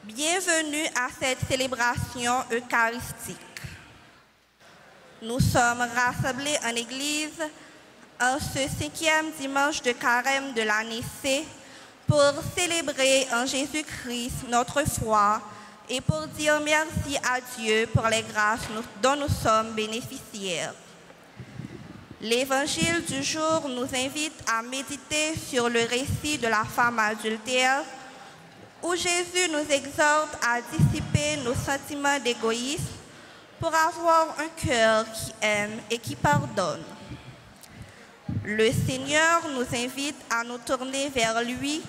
Bienvenue à cette célébration eucharistique. Nous sommes rassemblés en Église en ce 5e dimanche de carême de l'année C pour célébrer en Jésus-Christ notre foi et pour dire merci à Dieu pour les grâces dont nous sommes bénéficiaires. L'évangile du jour nous invite à méditer sur le récit de la femme adultère où Jésus nous exhorte à dissiper nos sentiments d'égoïsme pour avoir un cœur qui aime et qui pardonne. Le Seigneur nous invite à nous tourner vers lui,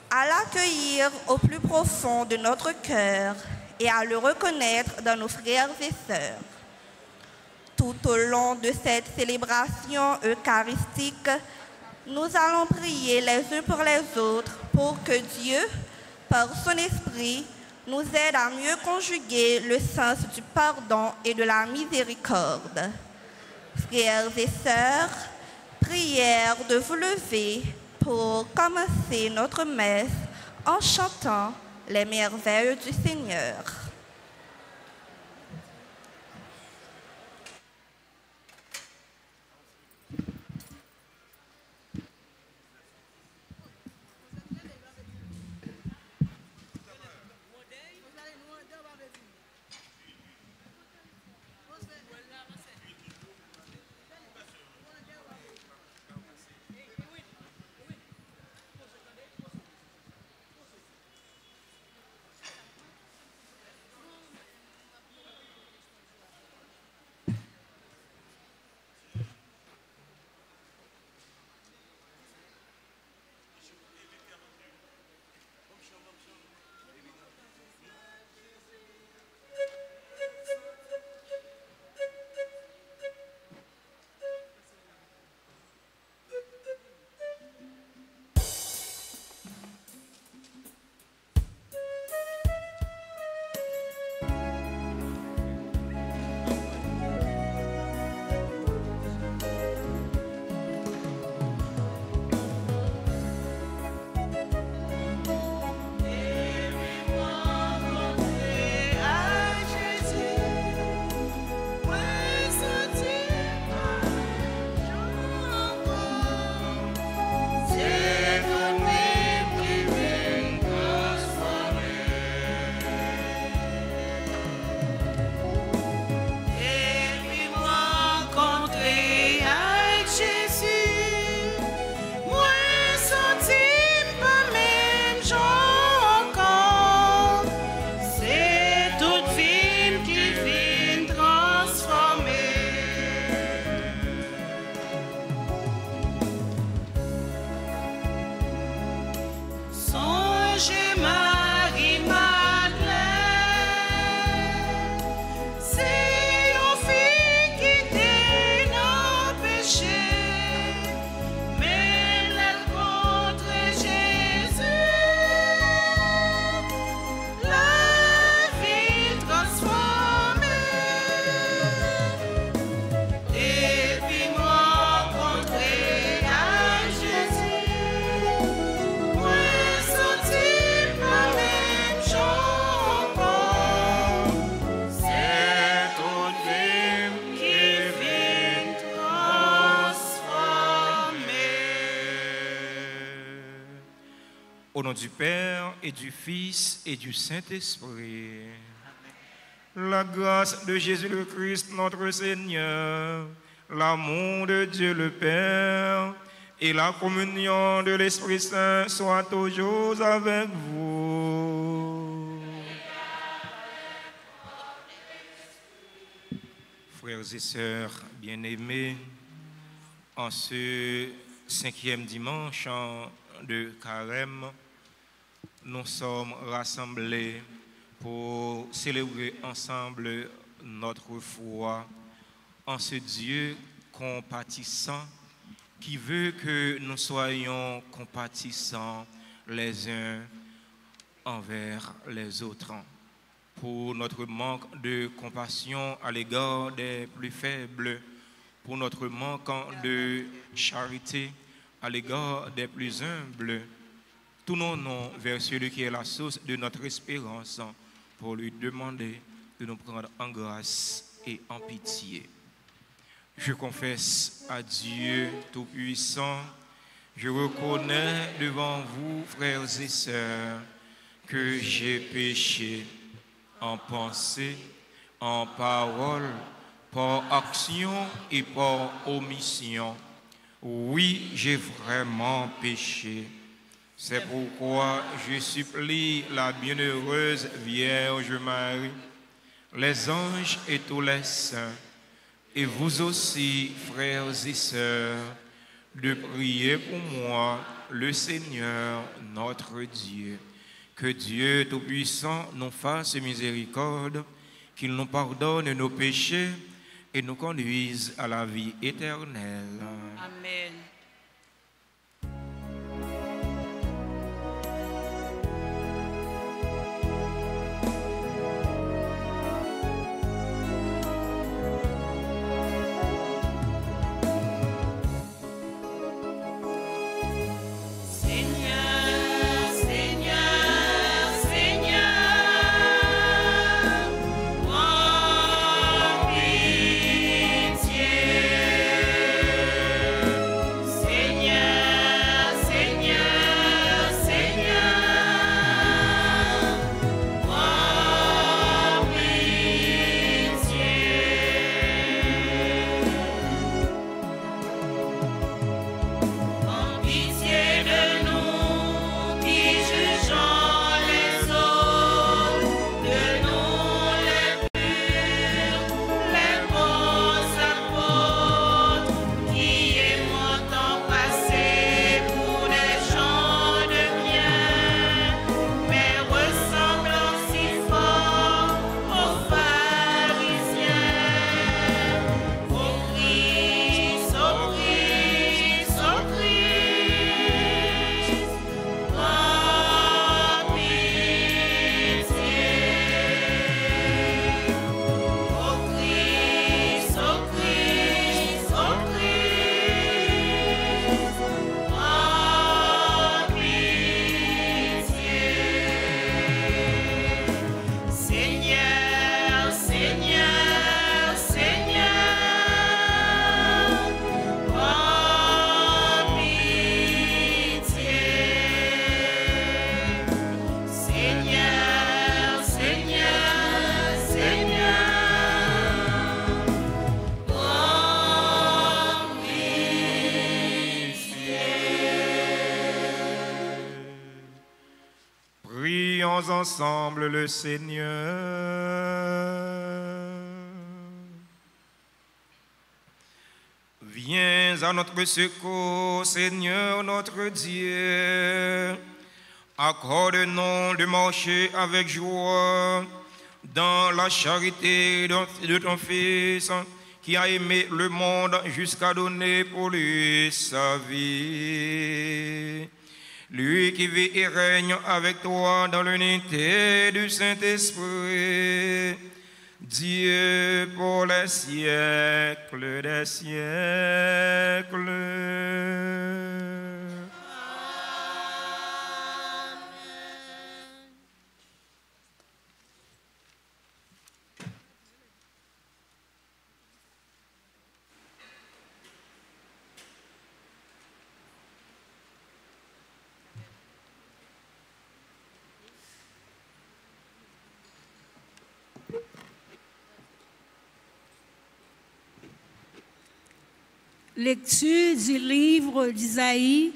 à l'accueillir au plus profond de notre cœur et à le reconnaître dans nos frères et sœurs. Tout au long de cette célébration eucharistique, nous allons prier les uns pour les autres pour que Dieu, par son esprit, nous aide à mieux conjuguer le sens du pardon et de la miséricorde. Frères et sœurs, prière de vous lever pour commencer notre messe en chantant les merveilles du Seigneur. Au nom du Père et du Fils et du Saint-Esprit, la grâce de Jésus le Christ, notre Seigneur, l'amour de Dieu le Père et la communion de l'Esprit Saint soient toujours avec vous. Frères et sœurs bien-aimés, en ce 5e dimanche de carême, nous sommes rassemblés pour célébrer ensemble notre foi en ce Dieu compatissant qui veut que nous soyons compatissants les uns envers les autres. Pour notre manque de compassion à l'égard des plus faibles, pour notre manque de charité à l'égard des plus humbles, tournons-nous vers celui qui est la source de notre espérance pour lui demander de nous prendre en grâce et en pitié. Je confesse à Dieu Tout-Puissant, je reconnais devant vous, frères et sœurs, que j'ai péché en pensée, en parole, par action et par omission. Oui, j'ai vraiment péché. C'est pourquoi je supplie la bienheureuse Vierge Marie, les anges et tous les saints, et vous aussi, frères et sœurs, de prier pour moi, le Seigneur, notre Dieu. Que Dieu Tout-Puissant nous fasse miséricorde, qu'il nous pardonne nos péchés et nous conduise à la vie éternelle. Amen. Ensemble le Seigneur. Viens à notre secours, Seigneur notre Dieu. Accorde-nous de marcher avec joie dans la charité de ton Fils qui a aimé le monde jusqu'à donner pour lui sa vie. Lui qui vit et règne avec toi dans l'unité du Saint-Esprit, Dieu pour les siècles des siècles. Lecture du livre d'Isaïe,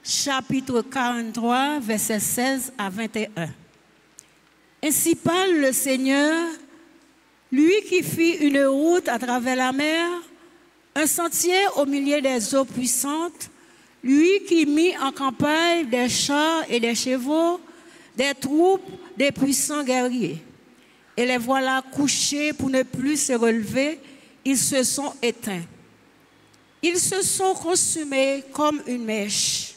chapitre 43, versets 16 à 21. Ainsi parle le Seigneur, lui qui fit une route à travers la mer, un sentier au milieu des eaux puissantes, lui qui mit en campagne des chars et des chevaux, des troupes, des puissants guerriers. Et les voilà couchés pour ne plus se relever, ils se sont éteints. Ils se sont consumés comme une mèche.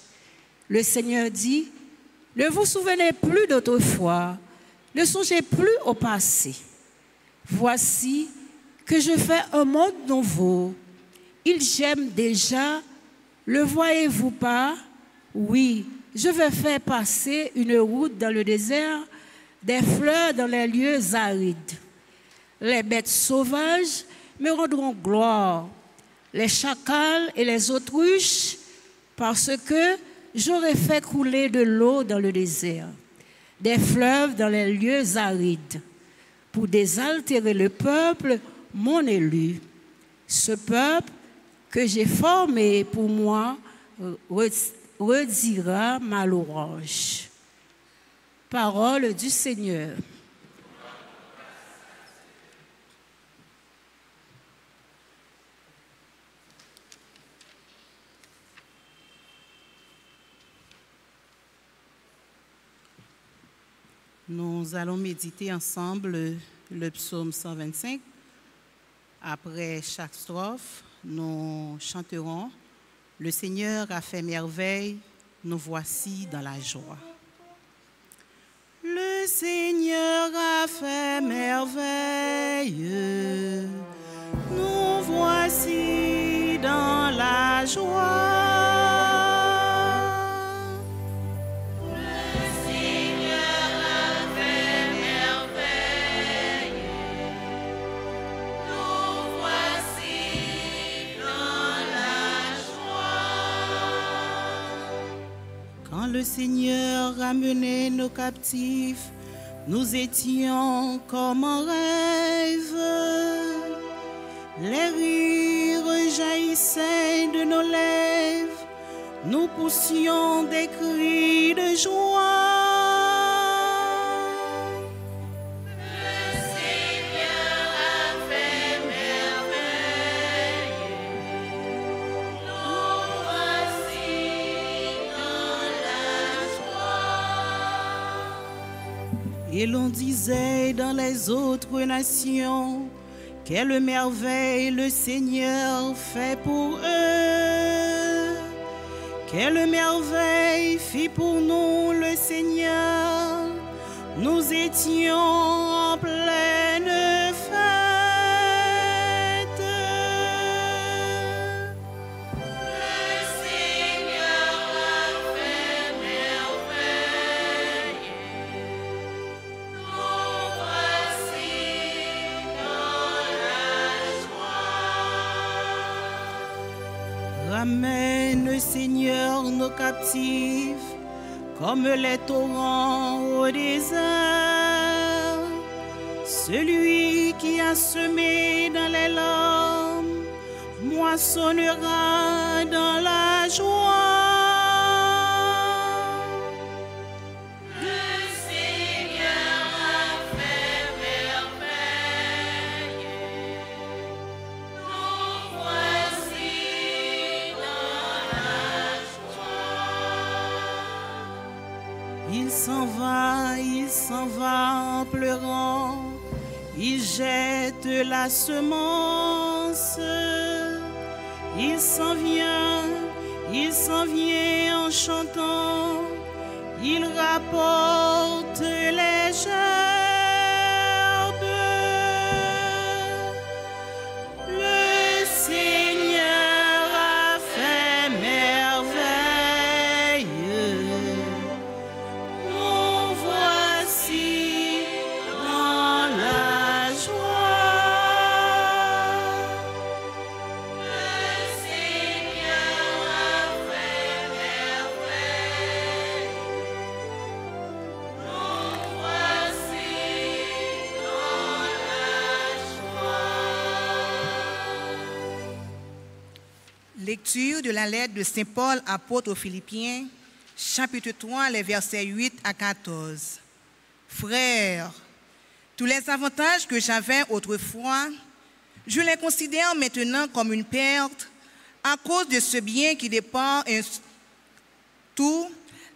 Le Seigneur dit, ne vous souvenez plus d'autrefois, ne songez plus au passé. Voici que je fais un monde nouveau. Il gemme déjà, le voyez-vous pas? Oui, je vais faire passer une route dans le désert, des fleurs dans les lieux arides. Les bêtes sauvages me rendront gloire, les chacals et les autruches, parce que j'aurai fait couler de l'eau dans le désert, des fleuves dans les lieux arides, pour désaltérer le peuple, mon élu. Ce peuple que j'ai formé pour moi redira ma louange. Parole du Seigneur. Nous allons méditer ensemble le psaume 125. Après chaque strophe, nous chanterons « Le Seigneur a fait merveille, nous voici dans la joie ». Le Seigneur a fait merveille, nous voici dans la joie. Le Seigneur ramenait nos captifs, nous étions comme en rêve. Les rires jaillissaient de nos lèvres, nous poussions des cris de joie. Et l'on disait dans les autres nations, quelle merveille le Seigneur fait pour eux. Quelle merveille fit pour nous le Seigneur. Nous étions en pleine fête. Ramène, Seigneur, nos captifs, comme les torrents au désert. Celui qui a semé dans les larmes, moissonnera dans la joie. Il s'en va en pleurant, il jette la semence. Il s'en vient en chantant, il rapporte les gerbes. Le Seigneur a fait merveille. Lecture de la lettre de Saint Paul, apôtre aux Philippiens, chapitre 3, les versets 8 à 14. Frères, tous les avantages que j'avais autrefois, je les considère maintenant comme une perte à cause de ce bien qui dépend tout,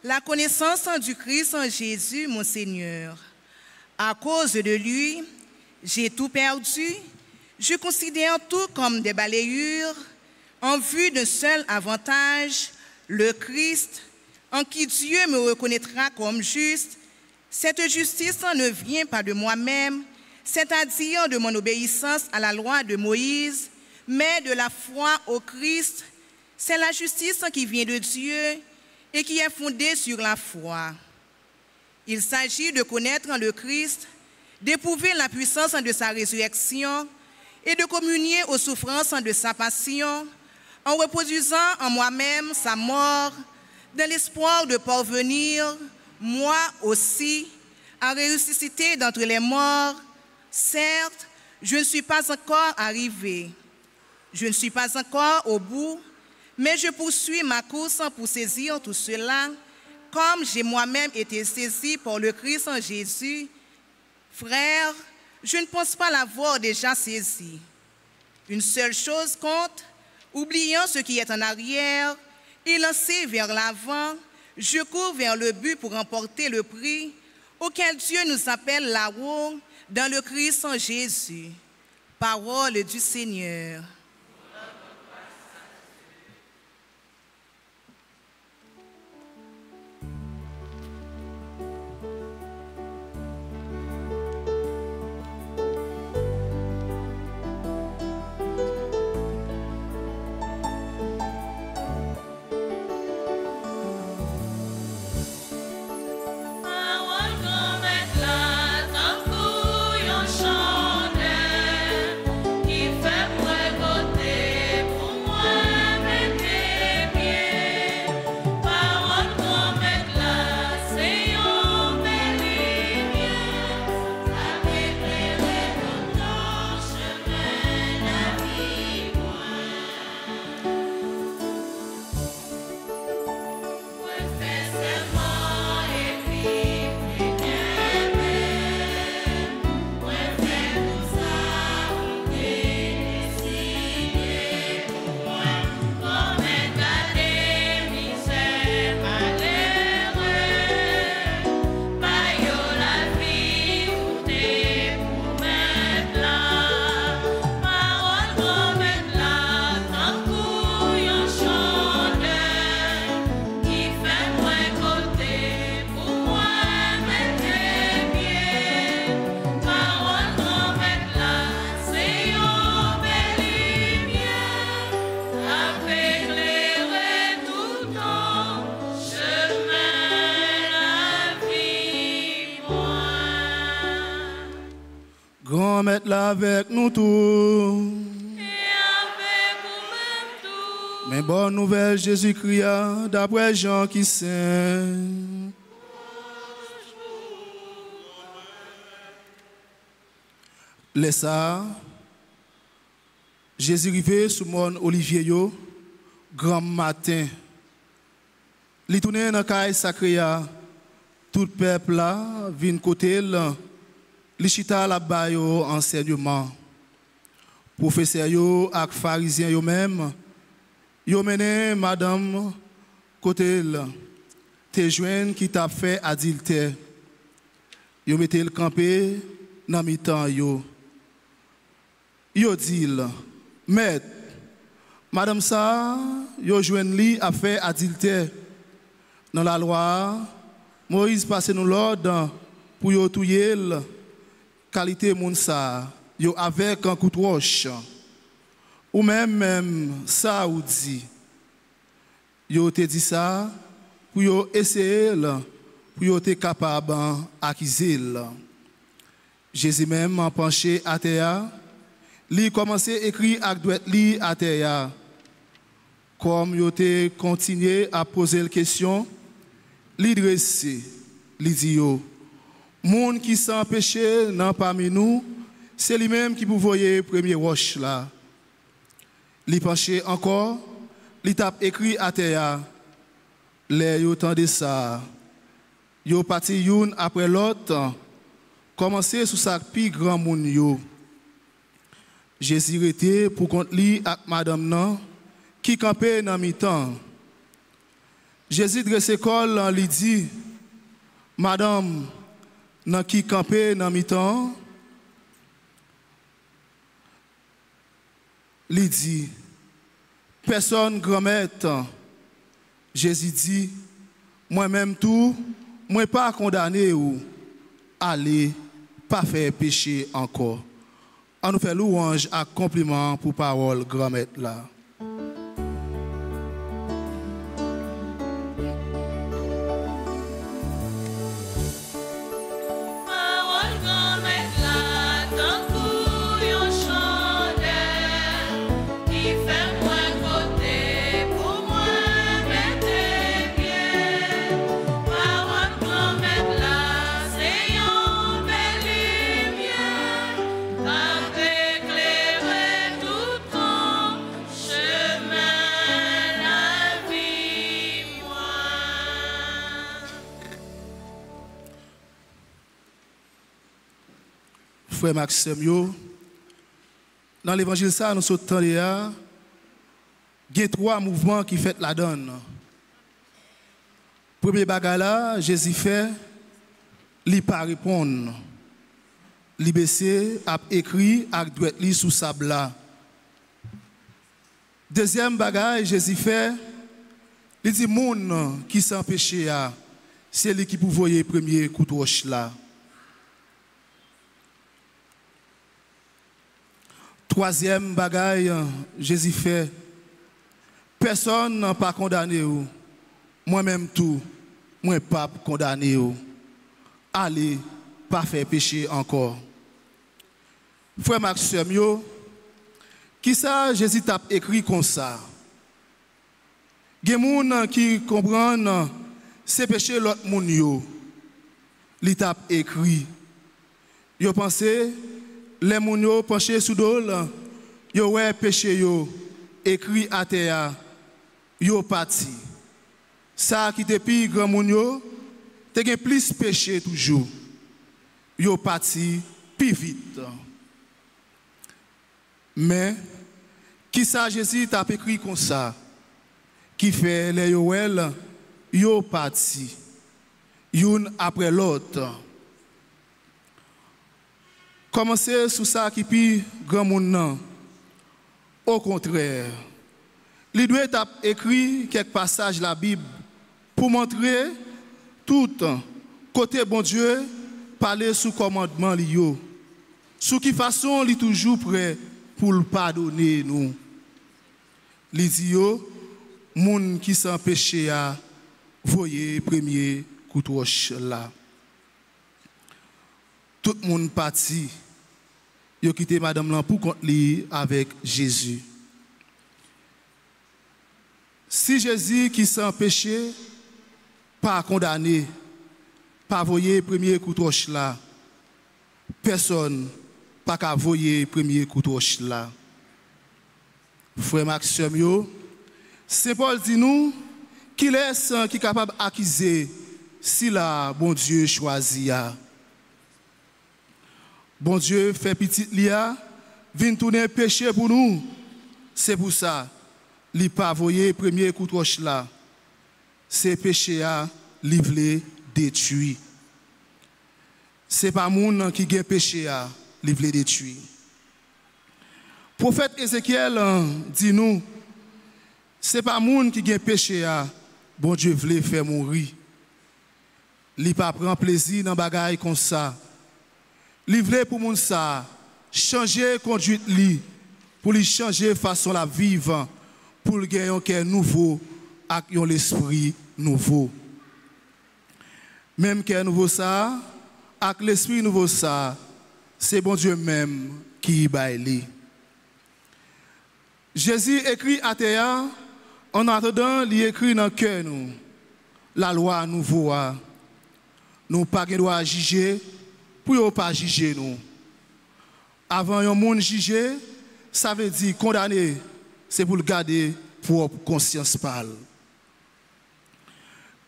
la connaissance du Christ en Jésus, mon Seigneur. À cause de lui, j'ai tout perdu. Je considère tout comme des balayures en vue d'un seul avantage, le Christ, en qui Dieu me reconnaîtra comme juste. Cette justice ne vient pas de moi-même, c'est-à-dire de mon obéissance à la loi de Moïse, mais de la foi au Christ. C'est la justice qui vient de Dieu et qui est fondée sur la foi. Il s'agit de connaître le Christ, d'éprouver la puissance de sa résurrection et de communier aux souffrances de sa passion, en reproduisant en moi-même sa mort, dans l'espoir de parvenir, moi aussi, à ressusciter d'entre les morts. Certes, je ne suis pas encore arrivé, je ne suis pas encore au bout, mais je poursuis ma course pour saisir tout cela, comme j'ai moi-même été saisi par le Christ en Jésus. Frères, je ne pense pas l'avoir déjà saisi. Une seule chose compte, oubliant ce qui est en arrière et lancé vers l'avant, je cours vers le but pour remporter le prix auquel Dieu nous appelle là-haut dans le Christ en Jésus. Parole du Seigneur. Mettre là avec nous tous. Et avec vous-même tous. Mais bonne nouvelle, Jésus-Christ, d'après Jean qui saint. Laisse ça. Jésus arrivé sous mon olivier, grand matin. Il tourne dans la caille sacrée, tout le peuple là, vient côté là. Li chita la bayo enseignement. Professeur yo ak pharisien yo même yo mené madame côté là. Te joine qui t'a fait adultère. Yo mette le campé dans mi-temps yo. Yo dit maître madame ça yo joine li a fait adultère. Dans la loi Moïse passe nous l'ordre pour yo touyer qualité moun sa yo avec un coup de roche ou même ça ou dit yo te dit ça pour yo essayer pour yo te capable acquiser Jésus même penché à terre li commencé écrire avec droite li à terre comme yo te continuer à poser la question li dressé li dit yo moun qui sans péché nan parmi nous, c'est lui-même qui vous voyez premier roche là. Li penché encore, li tape écrit à terre. Les yo tande ça. Yo parti youn après l'autre, commencer sous sa pi grand moun yo. Jésus était pour contre li ak madame nan qui campait dans mi-temps. Jésus dresse col li dit madame dans qui campé dans mi-temps, il dit, personne grand-mère, Jésus dit, moi-même tout, moi pas condamné ou aller, pas faire péché encore. On nous fait louange à compliment pour parole grand-mère là. frère Maxime, dans l'évangile, ça, nous sommes il y a 3 mouvements qui font la donne. Premier bagage là, Jésus fait, il pas répondre. Il baissé, a écrit, a droite li sous sable là. Deuxième bagage, Jésus fait, il dit, moun qui s'en péché, c'est lui qui peut voyer premier coup de roche là. Troisième bagage, Jésus fait, personne n'a pas condamné. Moi-même tout, moi pas condamné. Allez, pas faire péché encore. Frère Maxime, qui ça Jésus t'a écrit comme ça? Il y a des gens qui comprennent c'est péché l'autre monde yo. Il t'a écrit. Yo pensé les gens yo penché sous dol, yo ouais péché yo écrit à terre. Yo parti. Ça qui te pi grand moun yo, te gen plus péché toujours. Yo parti plus vite. Mais qui ça Jésus t'a écrit comme ça? Qui fait les yoel, yo parti. Youn après l'autre. Commencez sous ça qui pi grand moun nan. Au contraire, il doit être écrit quelques passages de la Bible pour montrer tout côté bon Dieu parler sous commandement li sous qui façon il est toujours prêt pour le pardonner nous. Li dit yo moun qui sans péché a voyez premier coup de roche là. Tout le monde parti. Yo quitté madame là pour compte li avec Jésus. Si Jésus qui sans péché pas condamné, pas voyer premier coup de roche là, personne pas qu'à voyer premier coup de roche là. Frère Maxime, Saint Paul dit nous qu'il est qui capable d'accuser si la bon Dieu choisit. Bon Dieu fait petit lia, vient tourner péché pour nous. C'est pour ça, il pas voyer premier coup de roche là. C'est péché à livrer détruit. C'est pas moun qui gagne péché à livrer détruit. Prophète Ézéchiel dit nous, c'est pas moun qui gagne péché à bon Dieu voulait faire mourir. Il pas prend plaisir dans bagaille comme ça. Livrer pour moun ça, changer conduite li, pour lui changer façon la vivre, pour le gagner un cœur nouveau avec un esprit nouveau. Même cœur nouveau ça, avec l'esprit nouveau ça, c'est bon Dieu même qui y baille. Jésus écrit à terre, en attendant, il écrit dans le cœur nous, la loi nouveau. Nous pas droit juger. Pour ne pas juger nous. Avant un monde juger, ça veut dire condamner, c'est pour le garder propre conscience pâle.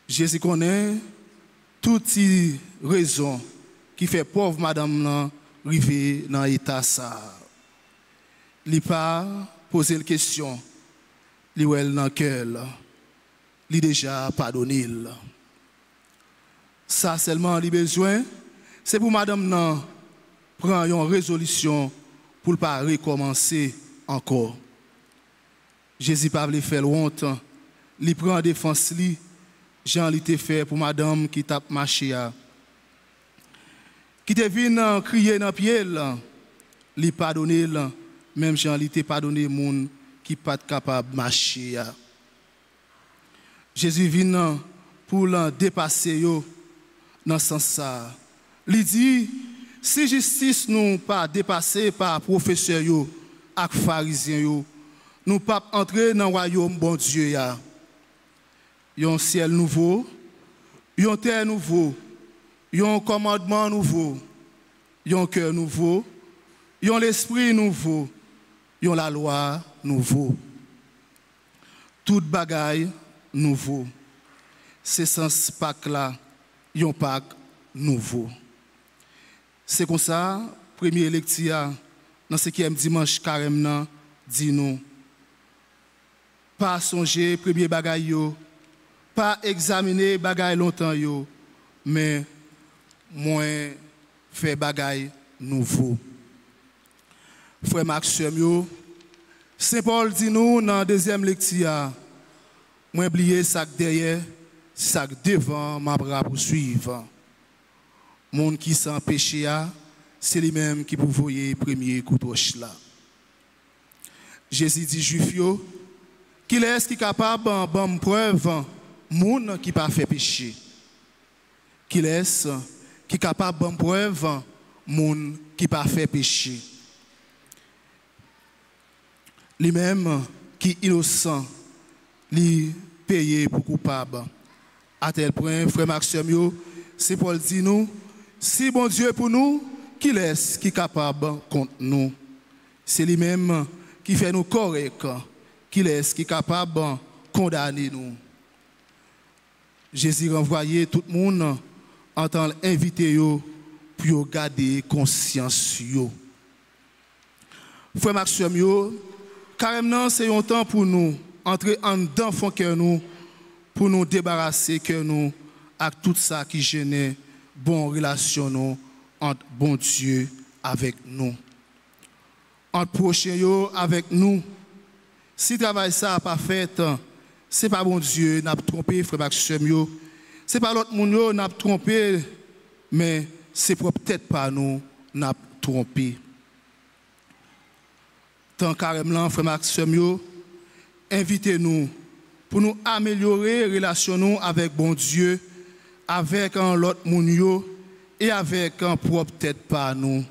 Jésus connaît toutes les raisons qui fait pauvre madame arriver dans l'état ça. Il n'a pas posé la question, il est dans le cœur, il a déjà pardonné. Ça seulement il a besoin. C'est pour madame nan prendre une résolution pour ne pas recommencer encore. Jésus pas voulu faire longtemps. Il prend défense li, Jean li te fait pour madame qui tape marché a. Qui te vient crier dans pied là, li pardonner là, même Jean li te pardonner moun qui pas capable marcher a. Jésus vient pour dépasser yo dans ce sens ça. Il dit, si justice nous pas dépassée par professeurs et pharisiens, nous pas entrer dans le royaume bon Dieu. Il y a un ciel nouveau, il y a une terre nouveau, il y a un commandement nouveau, il y a un cœur nouveau, il y a l'esprit nouveau, il y a la loi nouveau. Tout bagaille nouveau. C'est sens Pâques là, il y a un Pâques nouveau. C'est comme ça, premier lecture dans ce 5e dimanche carême dit nous pas songer premier bagay yo, pas examiner bagay longtemps yo, mais moins faire bagay nouveau. Frère Maxime yo, Saint Paul dit nous dans la deuxième lecture, moi oublier ça derrière, ça devant m'a bras poursuivre. Monde qui sans péché c'est lui-même qui pour voyer premier coup de roche là. Jésus dit juif yo, qu'il est qui capable de preuve monde qui pas fait péché. Qu'il est qui capable de preuve monde qui pas fait péché. Lui-même qui innocent, lui payé pour coupable. À tel point, frère Maxime, c'est Paul dit nous, si bon Dieu est pour nous, qu'il est qui est capable contre nous. C'est lui-même qui fait nous corrects, qu'il est qui est capable de condamner nous. Jésus renvoyé tout le monde en tant qu'invité pour garder conscience. Frère Maxime, carrément, c'est un temps pour nous, entrer en dedans fond cœur nous, pour nous débarrasser cœur nous avec tout ça qui gêne bonne relation nous entre bon Dieu avec nous. Entre prochain avec nous. Si travail ça n'a pas fait, c'est pas bon Dieu n'a trompé frère Maxime. C'est pas l'autre monde n'a trompé, mais c'est peut-être pas nous n'a trompé. Tant carrément, frère Maxime, invitez-nous pour nous améliorer les relations avec bon Dieu, avec l'autre monde et avec propre tête par nous.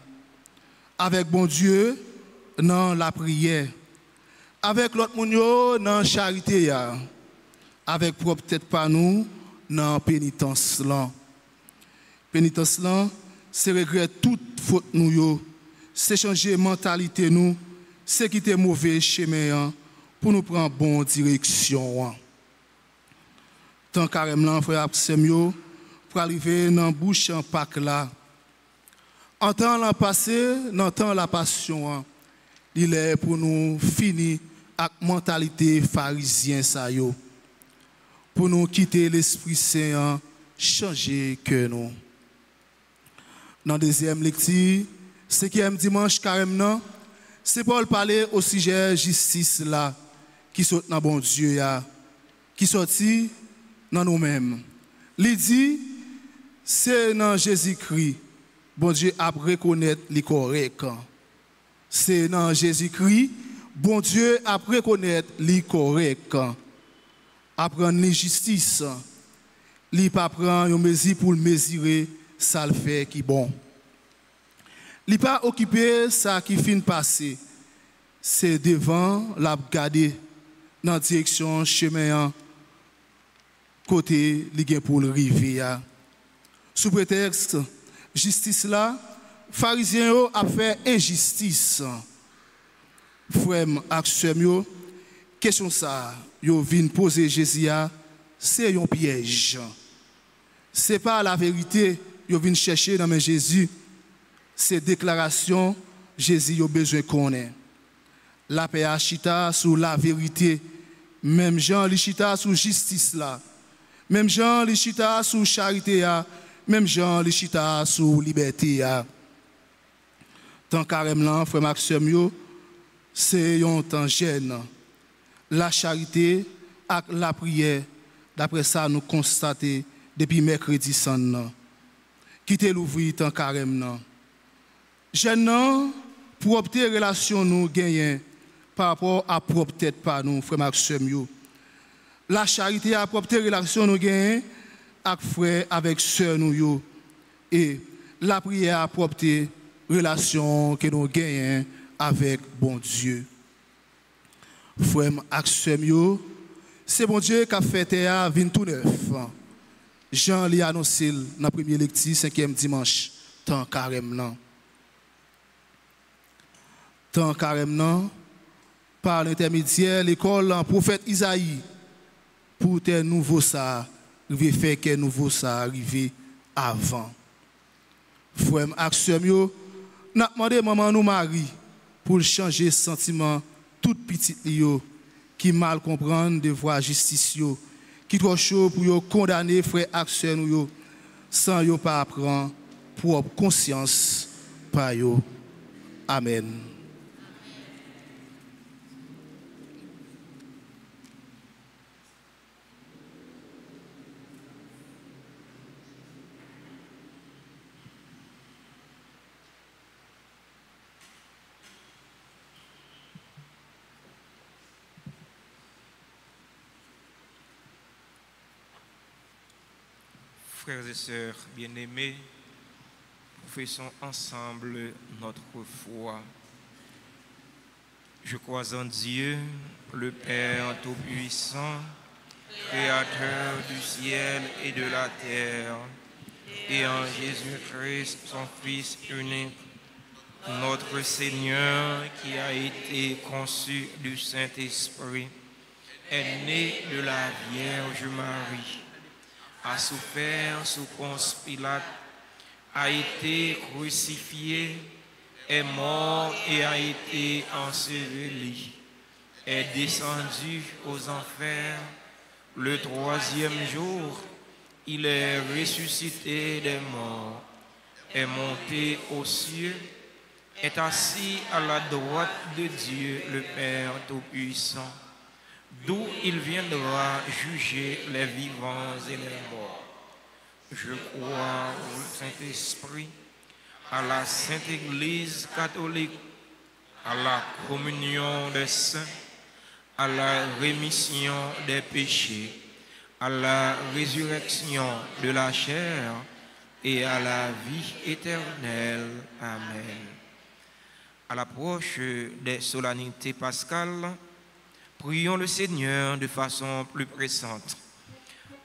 Avec bon Dieu dans la prière, avec l'autre monde dans la charité, avec propre tête par nous dans la pénitence. Pénitence, c'est regretter toute faute nous, c'est changer mentalité nous. C'est quitter mauvais chemin pour nous prendre bonne direction. Tant carrément, frère Absemio, pour arriver dans la bouche en Pâques là, en temps l'an passé, dans temps la passion, il est pour nous finir avec la mentalité pharisien, pour nous quitter l'Esprit Saint, changer que nous. Dans la deuxième lecture, 5e dimanche carrément, c'est Paul parler au sujet de justice là, qui sort dans bon Dieu, qui sorti dans nous-mêmes. Il dit, c'est dans Jésus-Christ, bon Dieu a reconnaître les corrects. C'est dans Jésus-Christ, bon Dieu a reconnaître les corrects. Apprendre la justice, il pas prendre une mesure pour le mesurer, ça le fait qui bon. Il n'est pas occupé ça qui fin passer. C'est devant la garder dans la direction chemin côté li pour le rivière. Sous prétexte justice là, pharisiens a fait injustice. Frère Axem question ça, yo vinn poser Jésus c'est un piège. C'est pas la vérité, yo vinn chercher dans Jésus. Ces déclarations, Jésus a besoin qu'on ait. La paix a chita sur la vérité. Même Jean li chita sur justice là. Même Jean li chita sur charité. Même Jean li chita sur liberté. Tant carrément, frère Maxime, c'est un temps jeune. La charité et la prière, d'après ça, nous constatons depuis mercredi sans. Quittez l'ouvrir tant carrément. Jeune, pour opter relation nous gagnons par rapport à propre tête par nous, frère Maxime. La charité a propre relation nous gagnons avec frère, avec sœur nous. Et la prière a propre relation que nous gagnons avec bon Dieu. Frère Maxime, c'est bon Dieu qui a fait à 29. Jean l'a annoncé dans la première lecture, 5e dimanche, tant carrément. Tant carrément, par l'intermédiaire l'école en prophète Isaïe, pour tes nouveaux ça, faire que nouveau ça arrive avant. Frère Axemio, N'a demandé maman nous Marie pour changer sentiment tout petit yo qui mal comprendre de voir justice yo, qui trop chaud pour yo condamner frère action nous yo sans yo pas apprendre propre conscience par yo. Amen. Frères et sœurs bien-aimés, professons ensemble notre foi. Je crois en Dieu, le Père Tout-Puissant, Créateur du ciel et de la terre, et en Jésus-Christ, son Fils unique, notre Seigneur, qui a été conçu du Saint-Esprit, est né de la Vierge Marie, a souffert sous Ponce Pilate, a été crucifié, est mort et a été enseveli, est descendu aux enfers. Le troisième jour, il est ressuscité des morts, est monté aux cieux, est assis à la droite de Dieu, le Père Tout-Puissant, d'où il viendra juger les vivants et les morts. Je crois au Saint-Esprit, à la Sainte Église catholique, à la communion des saints, à la rémission des péchés, à la résurrection de la chair et à la vie éternelle. Amen. À l'approche des solennités pascales, prions le Seigneur de façon plus pressante,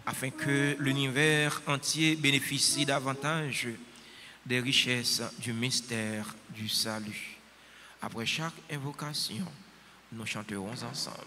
afin que l'univers entier bénéficie davantage des richesses du mystère du salut. Après chaque invocation, nous chanterons ensemble.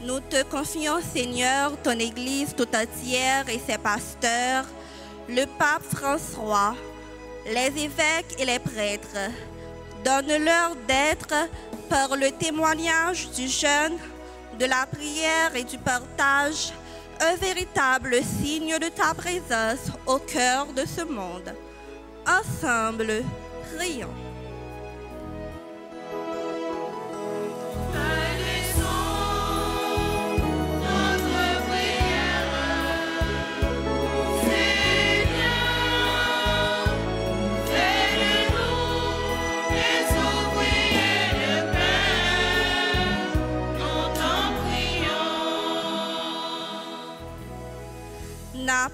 Nous te confions, Seigneur, ton Église tout entière et ses pasteurs, le pape François, les évêques et les prêtres. Donne-leur d'être, par le témoignage du jeûne, de la prière et du partage, un véritable signe de ta présence au cœur de ce monde. Ensemble, prions.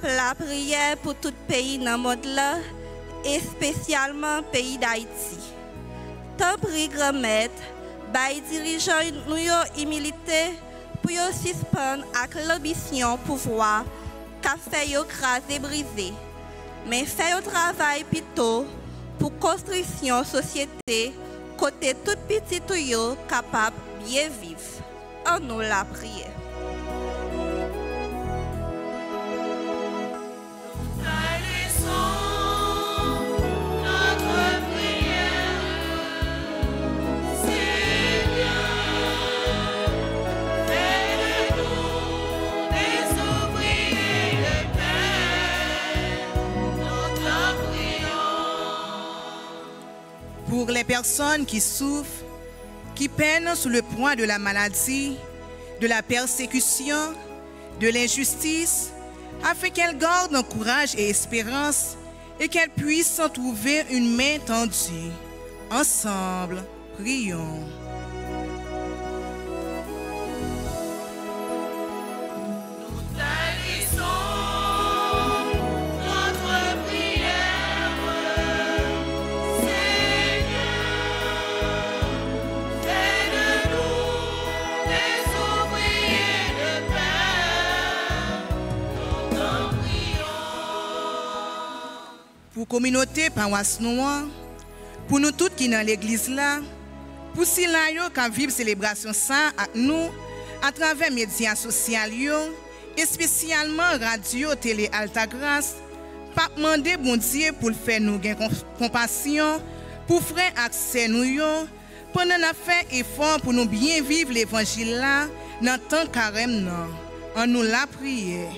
La prière pour tout pays dans le monde là, et spécialement pays d'Haïti. Tant prie grand maître, les dirigeants nous ont humilité pour yo suspendre avec l'ambition pouvoir qu'a fait yo craser briser. Mais fait yo travail plutôt pour construction société côté tout petit tout yo capable bien vivre. En nous la prière. Pour les personnes qui souffrent, qui peinent sous le poids de la maladie, de la persécution, de l'injustice, afin qu'elles gardent courage et espérance et qu'elles puissent en trouver une main tendue. Ensemble, prions. Nous pour communauté paroisse noire, pour nous tous qui dans l'église là, pour si là yo quand vivre célébration ça avec nous à travers médias sociaux et spécialement radio télé Alta Grâce, pas demander bon Dieu pour le faire nous gain compassion pour frère accès nous yo pendant n'a fait effort pour nous bien vivre l'évangile là dans temps carême non en nous la prière.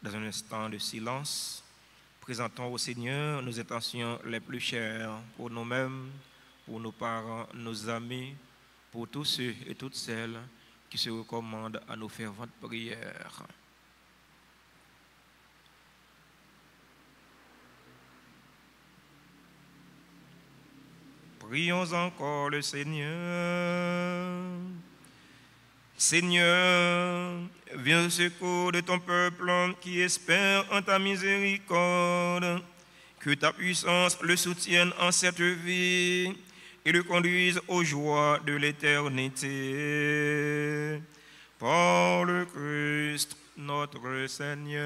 Dans un instant de silence, présentons au Seigneur nos intentions les plus chères pour nous-mêmes, pour nos parents, nos amis, pour tous ceux et toutes celles qui se recommandent à nos ferventes prières. Prions encore le Seigneur. Seigneur, viens au secours de ton peuple qui espère en ta miséricorde. Que ta puissance le soutienne en cette vie et le conduise aux joies de l'éternité. Par le Christ, notre Seigneur.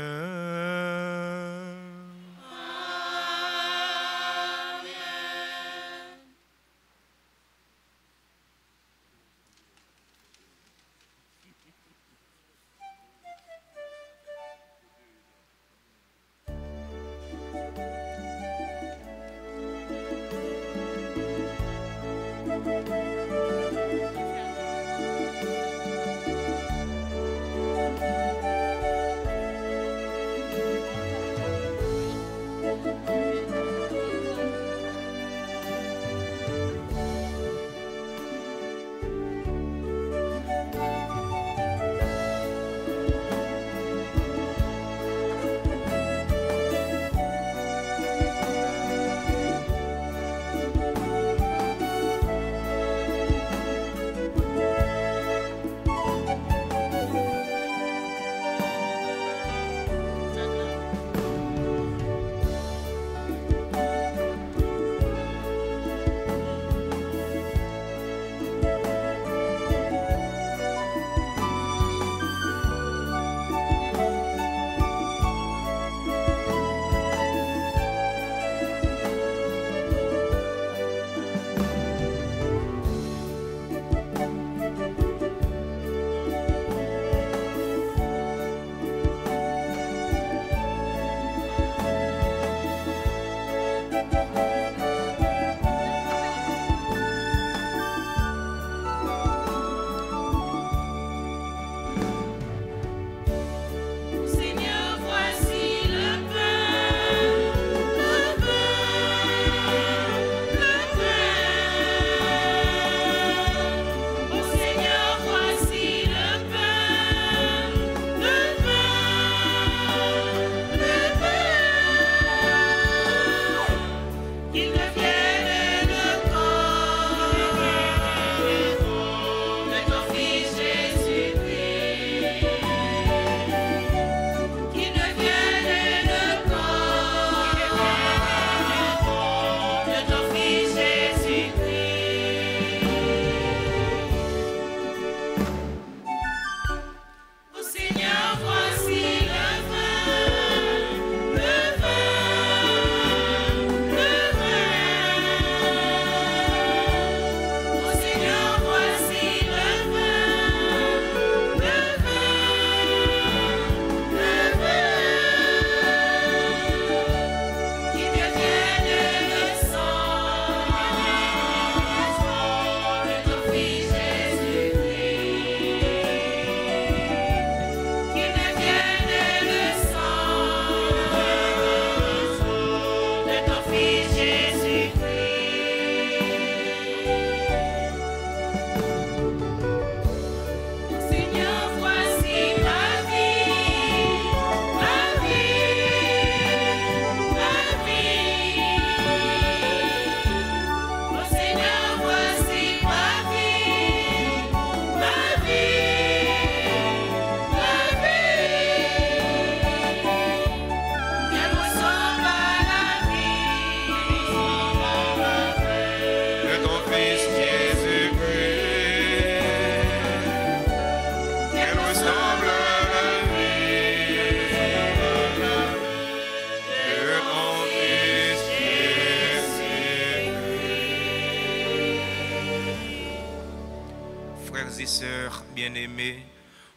frères bien-aimés,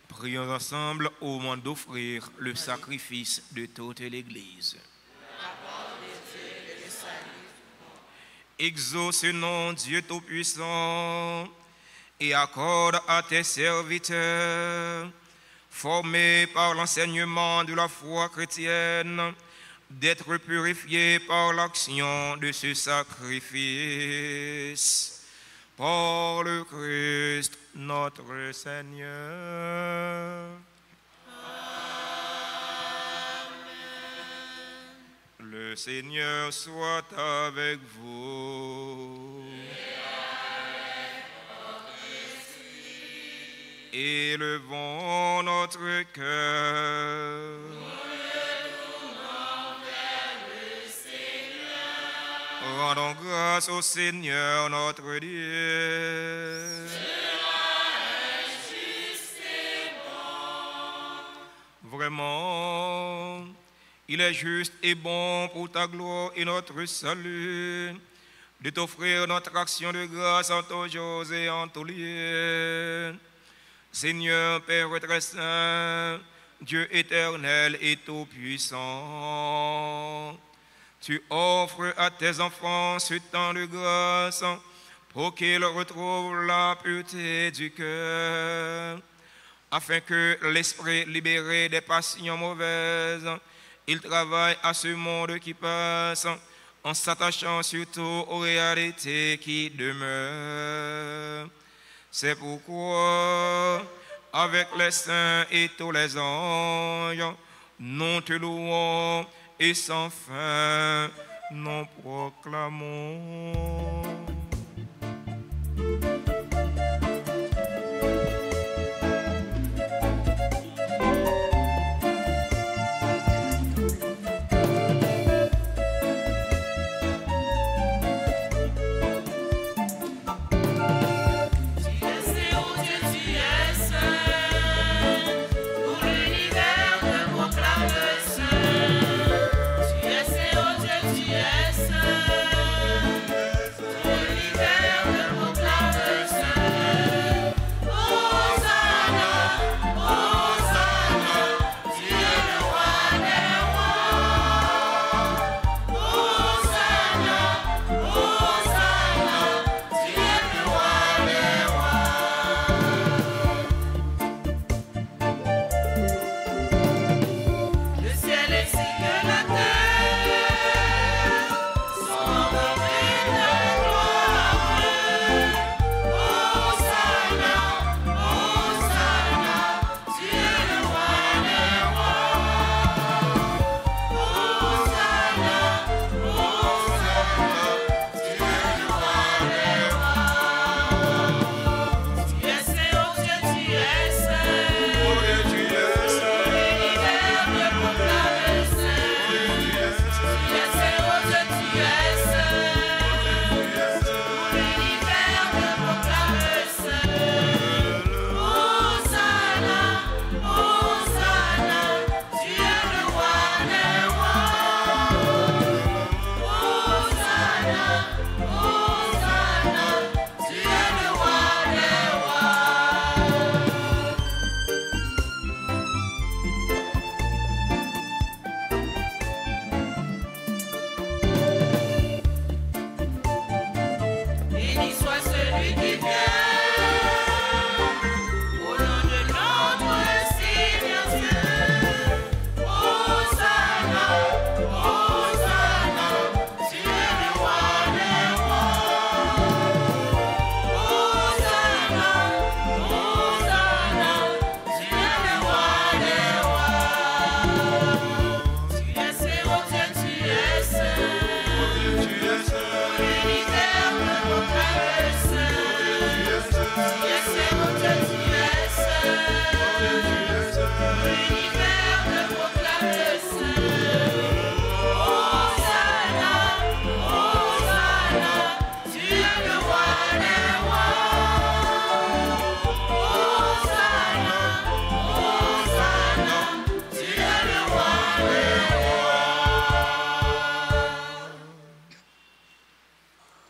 prions ensemble au moment d'offrir le sacrifice de toute l'Église. Exauce-nous, Dieu Tout-Puissant, et accorde à tes serviteurs, formés par l'enseignement de la foi chrétienne, d'être purifiés par l'action de ce sacrifice. Par le Christ notre Seigneur. Amen. Le Seigneur soit avec vous. Élevons notre cœur. Rendons grâce au Seigneur notre Dieu. Vraiment, il est juste et bon pour ta gloire et notre salut de t'offrir notre action de grâce en tous jours et en tous lieux. Seigneur Père très saint, Dieu éternel et tout-puissant, tu offres à tes enfants ce temps de grâce pour qu'ils retrouvent la pureté du cœur, afin que l'esprit libéré des passions mauvaises, il travaille à ce monde qui passe en s'attachant surtout aux réalités qui demeurent. C'est pourquoi, avec les saints et tous les anges, nous te louons et sans fin nous proclamons.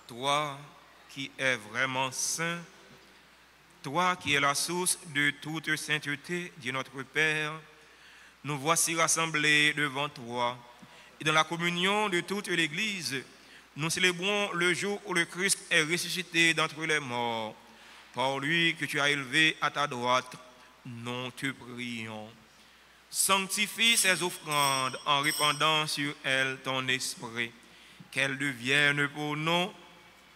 Toi qui es vraiment saint, toi qui es la source de toute sainteté, Dieu notre Père, nous voici rassemblés devant toi. Et dans la communion de toute l'Église, nous célébrons le jour où le Christ est ressuscité d'entre les morts. Par lui que tu as élevé à ta droite, nous te prions. Sanctifie ces offrandes en répandant sur elles ton esprit, qu'elles deviennent pour nous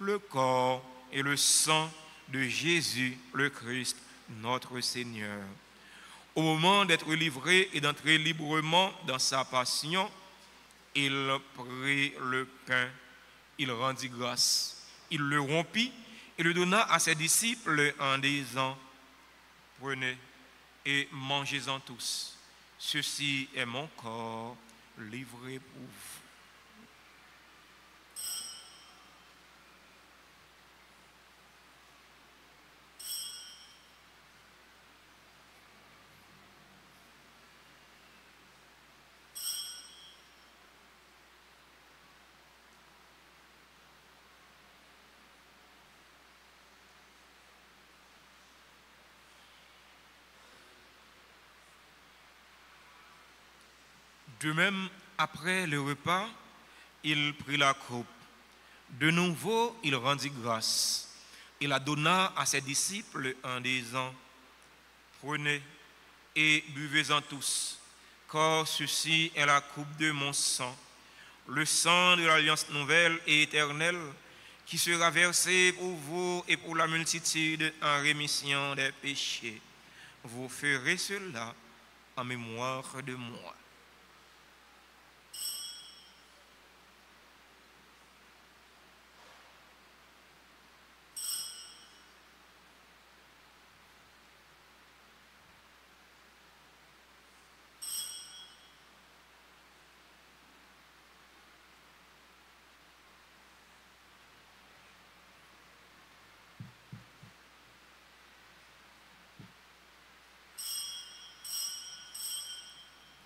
le corps et le sang de Jésus le Christ, notre Seigneur. Au moment d'être livré et d'entrer librement dans sa passion, il prit le pain, il rendit grâce, il le rompit et le donna à ses disciples en disant, prenez et mangez-en tous. Ceci est mon corps livré pour vous. De même, après le repas, il prit la coupe. De nouveau, il rendit grâce. Il la donna à ses disciples en disant, prenez et buvez-en tous, car ceci est la coupe de mon sang, le sang de l'alliance nouvelle et éternelle, qui sera versé pour vous et pour la multitude en rémission des péchés. Vous ferez cela en mémoire de moi.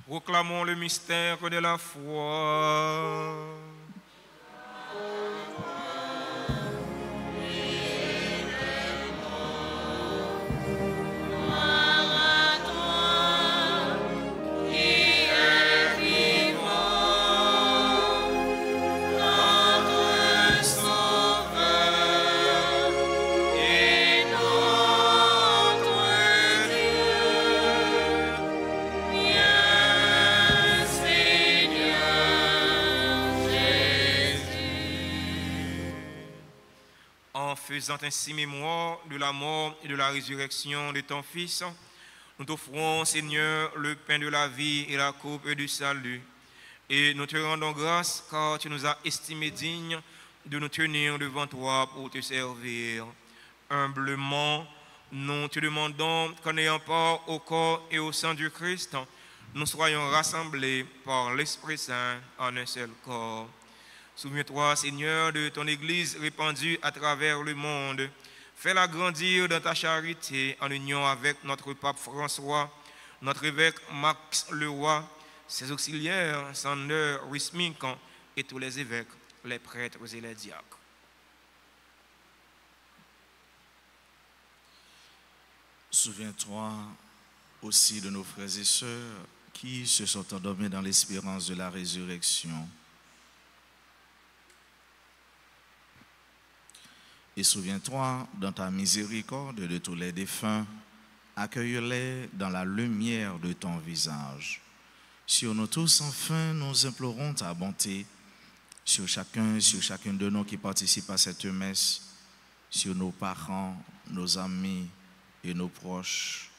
Proclamons le mystère de la foi. Faisant ainsi mémoire de la mort et de la résurrection de ton Fils, nous t'offrons, Seigneur, le pain de la vie et la coupe du salut. Et nous te rendons grâce car tu nous as estimés dignes de nous tenir devant toi pour te servir. Humblement, nous te demandons qu'en ayant part au corps et au sang du Christ, nous soyons rassemblés par l'Esprit Saint en un seul corps. Souviens-toi, Seigneur, de ton Église répandue à travers le monde. Fais-la grandir dans ta charité en union avec notre pape François, notre évêque Max Leroy, ses auxiliaires, Sander Wisminkan et tous les évêques, les prêtres et les diacres. Souviens-toi aussi de nos frères et sœurs qui se sont endormis dans l'espérance de la résurrection. Et souviens-toi, dans ta miséricorde, de tous les défunts, accueille-les dans la lumière de ton visage. Sur nous tous, enfin, nous implorons ta bonté, sur chacune de nous qui participe à cette messe, sur nos parents, nos amis et nos proches,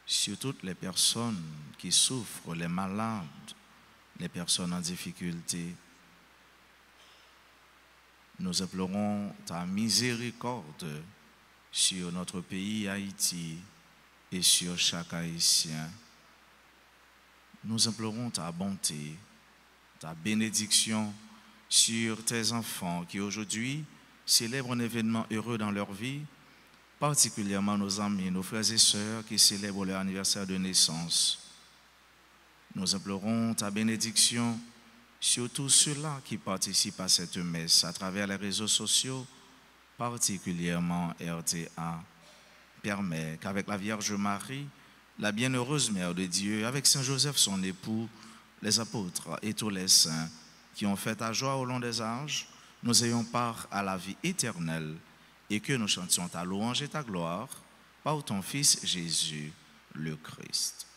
sur toutes les personnes qui souffrent, les malades, les personnes en difficulté. Nous implorons ta miséricorde sur notre pays Haïti et sur chaque Haïtien. Nous implorons ta bonté, ta bénédiction sur tes enfants qui aujourd'hui célèbrent un événement heureux dans leur vie, particulièrement nos amis, nos frères et sœurs qui célèbrent leur anniversaire de naissance. Nous implorons ta bénédiction sur tous ceux-là qui participent à cette messe à travers les réseaux sociaux, particulièrement RTA, permet qu'avec la Vierge Marie, la bienheureuse Mère de Dieu, avec Saint Joseph son époux, les apôtres et tous les saints qui ont fait ta joie au long des âges, nous ayons part à la vie éternelle et que nous chantions ta louange et ta gloire par ton Fils Jésus, le Christ.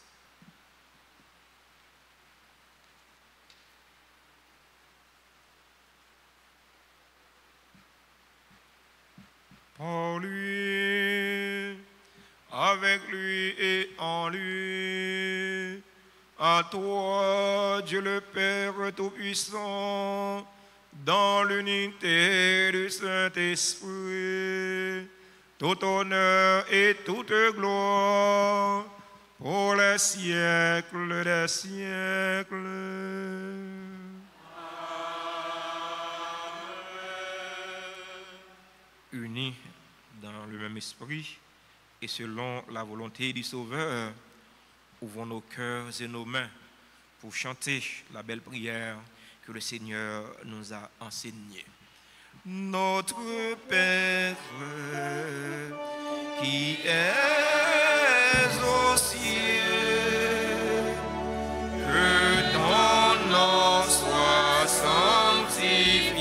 Par lui, avec lui et en lui, à toi, Dieu le Père Tout-Puissant, dans l'unité du Saint-Esprit, tout honneur et toute gloire pour les siècles des siècles. Unis dans le même esprit et selon la volonté du Sauveur, ouvrons nos cœurs et nos mains pour chanter la belle prière que le Seigneur nous a enseignée. Notre Père qui es aux cieux, que ton nom soit sanctifié.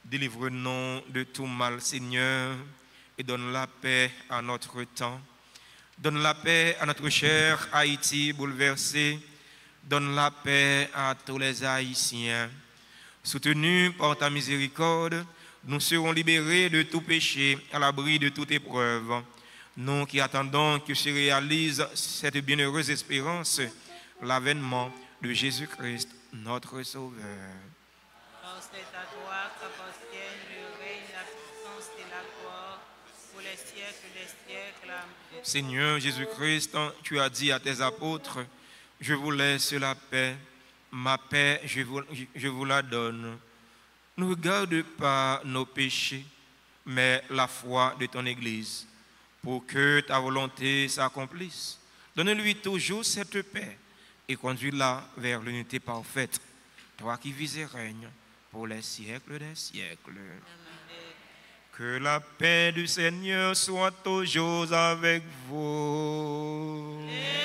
Délivre-nous de tout mal, Seigneur, et donne la paix à notre temps. Donne la paix à notre cher Haïti bouleversé. Donne la paix à tous les Haïtiens. Soutenus par ta miséricorde, nous serons libérés de tout péché, à l'abri de toute épreuve. Nous qui attendons que se réalise cette bienheureuse espérance, l'avènement de Jésus-Christ, notre Sauveur. C'est à toi qu'appartiennent le règne, la puissance et la gloire pour les siècles des siècles. Amen. Seigneur Jésus-Christ, tu as dit à tes apôtres, je vous laisse la paix, ma paix je vous la donne. Ne regarde pas nos péchés, mais la foi de ton Église, pour que ta volonté s'accomplisse. Donne-lui toujours cette paix et conduis-la vers l'unité parfaite, toi qui vis et règnes pour les siècles des siècles. Amen. Que la paix du Seigneur soit toujours avec vous. Et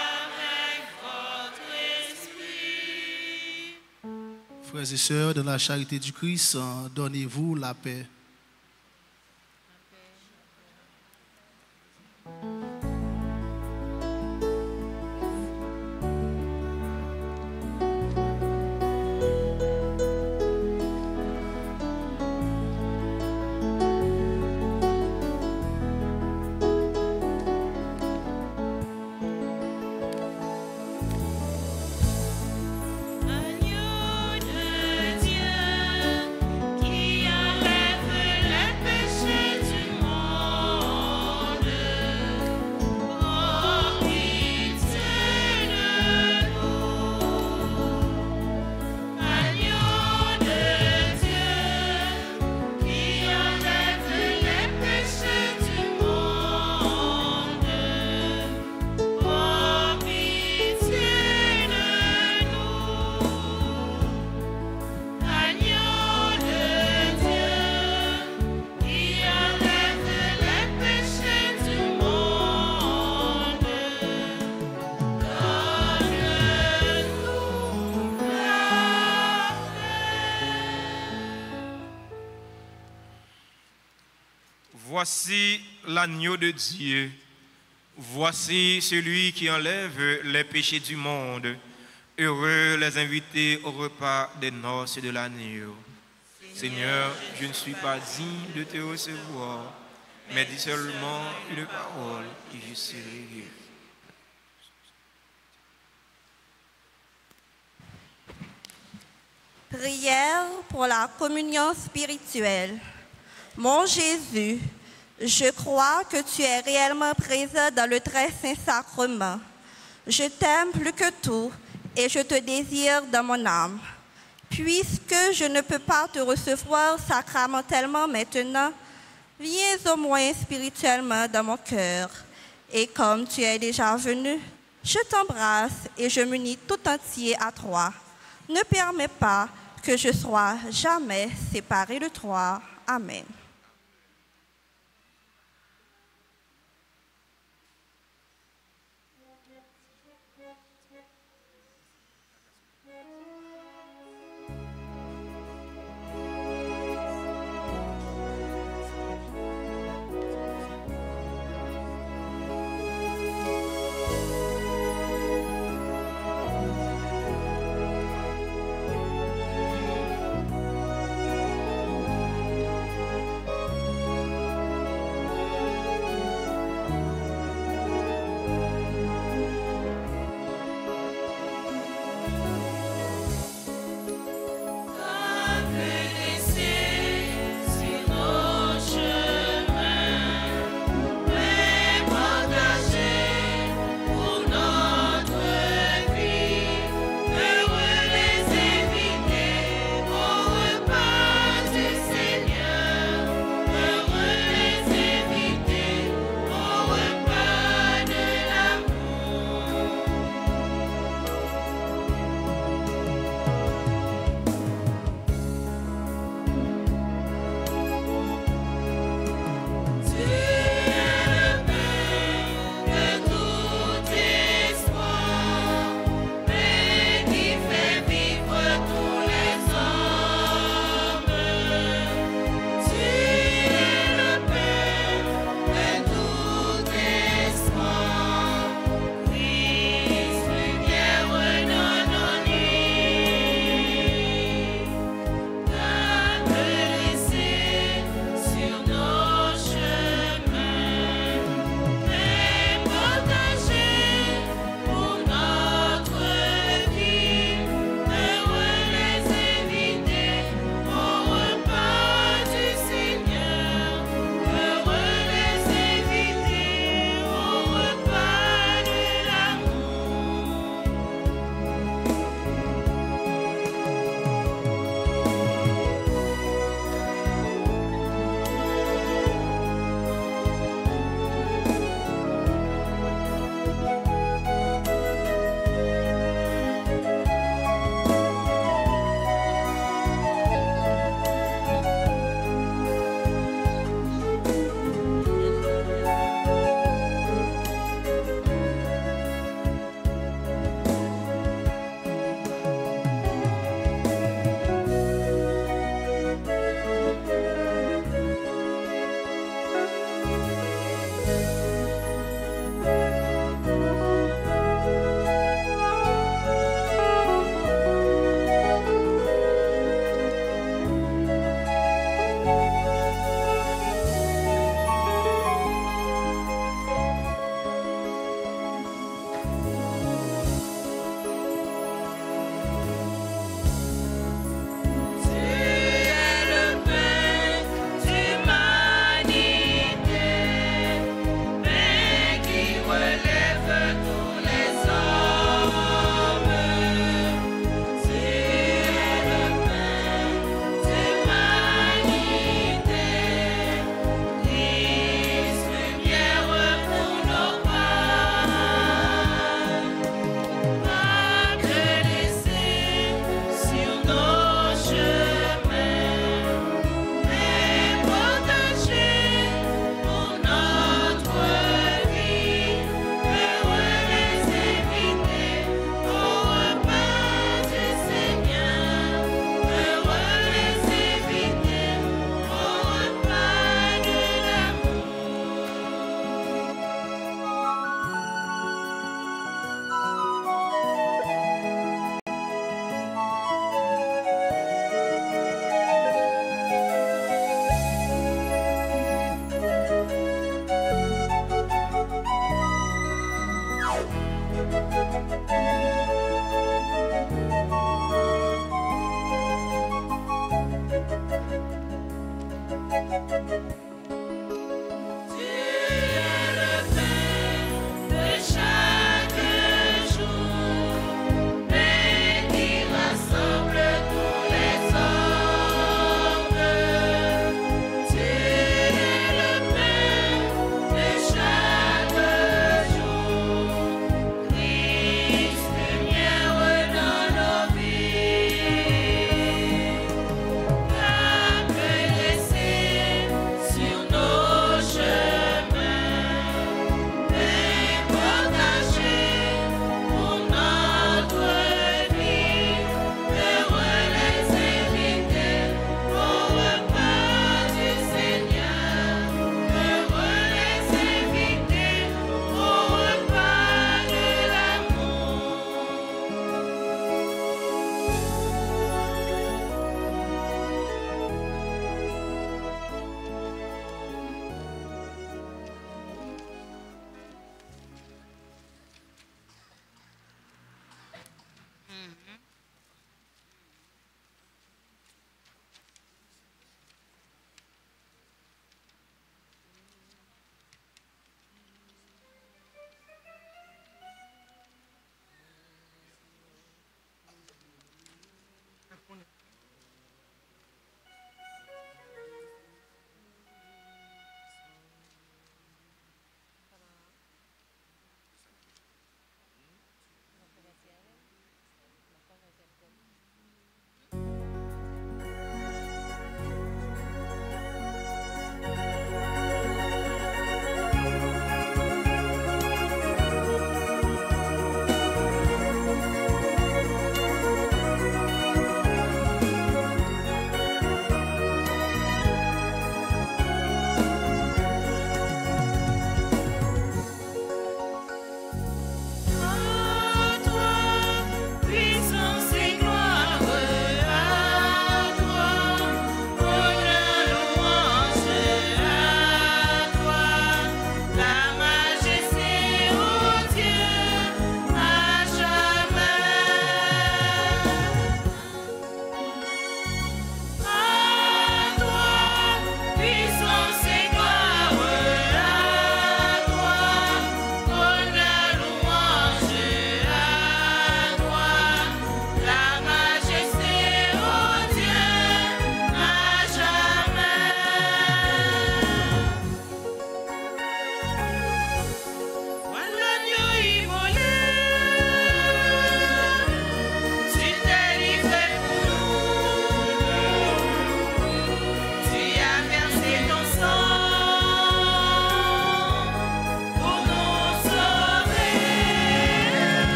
avec votre esprit. Frères et sœurs, dans la charité du Christ, donnez-vous la paix. Voici l'agneau de Dieu. Voici celui qui enlève les péchés du monde. Heureux les invités au repas des noces de l'agneau. Seigneur, je ne suis pas digne de te recevoir, mais dis seulement une parole et je serai guéri. Prière pour la communion spirituelle. Mon Jésus, je crois que tu es réellement présent dans le très saint sacrement. Je t'aime plus que tout et je te désire dans mon âme. Puisque je ne peux pas te recevoir sacramentellement maintenant, viens au moins spirituellement dans mon cœur. Et comme tu es déjà venu, je t'embrasse et je m'unis tout entier à toi. Ne permets pas que je sois jamais séparé de toi. Amen.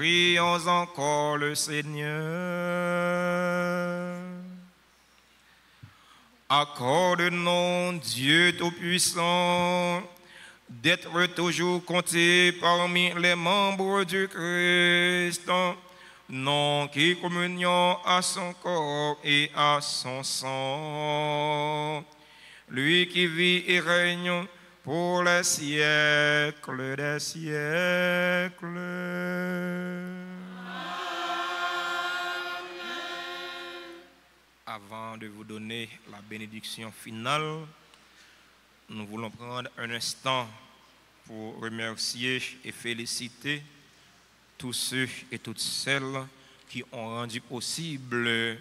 Prions encore le Seigneur. Accorde-nous, Dieu Tout-Puissant, d'être toujours compté parmi les membres du Christ, non qui communions à son corps et à son sang. Lui qui vit et règne pour les siècles des siècles. Avant de vous donner la bénédiction finale, nous voulons prendre un instant pour remercier et féliciter tous ceux et toutes celles qui ont rendu possible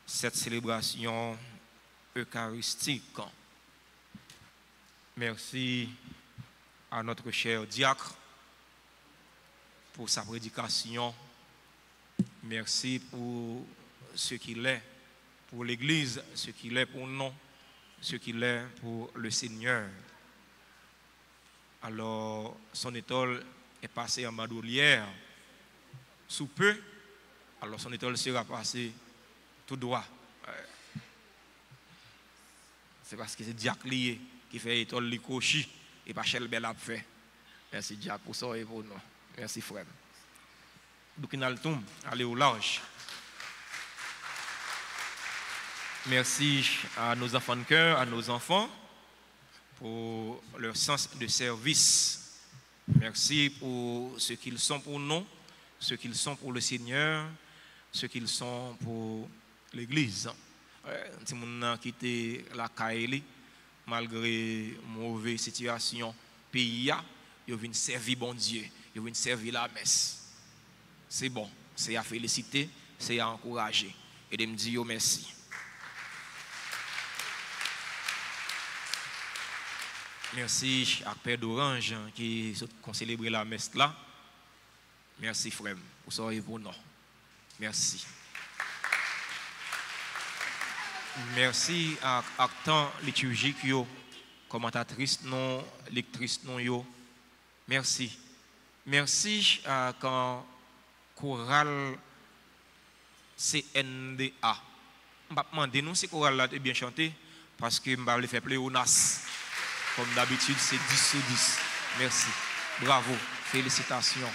cette célébration eucharistique. Merci à notre cher diacre pour sa prédication. Merci pour ce qu'il est pour l'Église, ce qu'il est pour nous, ce qu'il est pour le Seigneur. Alors, son étole est passée en bandoulière sous peu, alors son étole sera passée tout droit. C'est parce que c'est diacre lié qui fait étole l'ikochi et pas Chel Bel a fait. Merci diacre pour ça et pour nous. Merci frère. Doukinaltoum, allez au large. Merci à nos enfants de cœur, à nos enfants pour leur sens de service. Merci pour ce qu'ils sont pour nous, ce qu'ils sont pour le Seigneur, ce qu'ils sont pour l'Église. Si on a quitté la Kaili, malgré mauvaise situation pays, ils viennent servir bon Dieu, ils viennent servir la messe. C'est bon, c'est à féliciter, c'est à encourager et de me dire merci. Merci à Père d'Orange qui a célébré la messe là. Merci frère, pour ça et pour nous. Merci. Merci à acteurs liturgiques, commentatrices non, lectrices non yo. Merci. Merci à quand chorale CNDA. Je vais demander nous si chorale là est bien chanté parce que je vais le faire pléonas. Comme d'habitude, c'est 10 sur 10. Merci. Bravo. Félicitations.